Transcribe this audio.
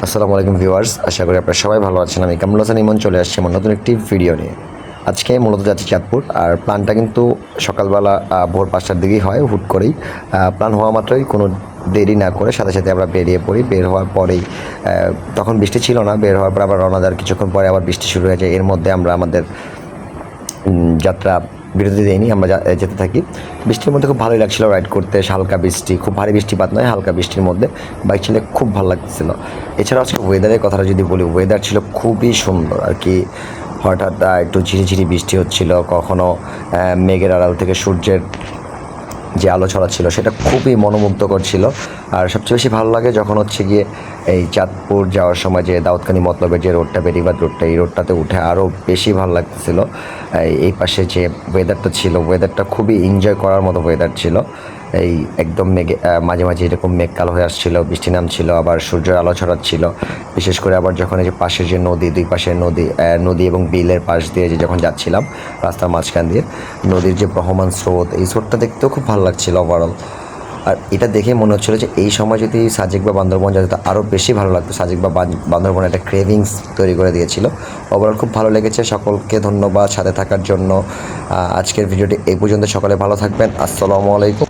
আসসালামু আলাইকুম ভিউয়ার্স, আশা করি আপনারা সবাই ভালো আছেন। আমি কামরুল হাসান ইমন চলে আসছি আমার নতুন একটি ভিডিও নিয়ে। আজকে মূলত যাচ্ছি চাঁদপুর। আর প্ল্যানটা কিন্তু সকালবেলা ভোর 5টার দিকেই হয়। হুট করেই প্ল্যান হওয়া মাত্রই কোনো দেরি না করে সাথে সাথে আমরা বেরিয়ে পড়ি। বের হওয়ার পরেই তখন বৃষ্টি ছিল না। বের হওয়ার পর আবার রওনা দেওয়ার কিছুক্ষণ পরে আবার বৃষ্টি শুরু হয়ে যায়। এর মধ্যে আমরা আমাদের যাত্রা বিরতি দেয়নি, আমরা যেতে থাকি। বৃষ্টির মধ্যে খুব ভালোই লাগছিলো রাইড করতে। হালকা বৃষ্টি, খুব ভারী বৃষ্টিপাত নয়, হালকা বৃষ্টির মধ্যে বাইক চালিয়ে খুব ভালো লাগতেছিল। এছাড়াও আজকে ওয়েদারের কথাটা যদি বলি, ওয়েদার ছিল খুবই সুন্দর আর কি। হঠাৎ একটু ঝিরিঝিরি বৃষ্টি হচ্ছিল, কখনো মেঘের আড়াল থেকে সূর্যের যে আলো ছড়াচ্ছিল সেটা খুবই মনোমুগ্ধকর ছিল। আর সবচেয়ে বেশি ভালো লাগে যখন হচ্ছে গিয়ে এই চাঁদপুর যাওয়ার সময় যে দাউদকানি মতলবের যে রোডটা, বেরিবাদ রোডটা, এই রোডটাতে উঠে আরও বেশি ভালো লাগতেছিল। এই পাশে যে ওয়েদারটা ছিল, ওয়েদারটা খুবই এনজয় করার মতো ওয়েদার ছিল। এই একদম মেঘে মাঝে মাঝে এরকম মেঘ কালো হয়ে আসছিল, বৃষ্টি নামছিল, আবার সূর্যের আলো ছড়াচ্ছিল। বিশেষ করে আবার যখন এই যে পাশের যে নদী, দুই পাশের নদী এবং বিলের পাশ দিয়ে যে যখন যাচ্ছিলাম রাস্তার মাঝখান দিয়ে, নদীর যে বহমান স্রোত, এই স্রোতটা দেখতেও খুব ভালো লাগছিল ওভারঅল। আর এটা দেখে মনে হচ্ছিলো যে এই সময় যদি সাজেক বা বান্দরবন যেত আরও বেশি ভালো লাগতো। সাজেক বা বান্দরবন একটা ক্রেভিংস তৈরি করে দিয়েছিল। ওভারঅল খুব ভালো লেগেছে। সকলকে ধন্যবাদ সাথে থাকার জন্য। আজকের ভিডিওটি এই পর্যন্ত। সকলে ভালো থাকবেন। আসসালামু আলাইকুম।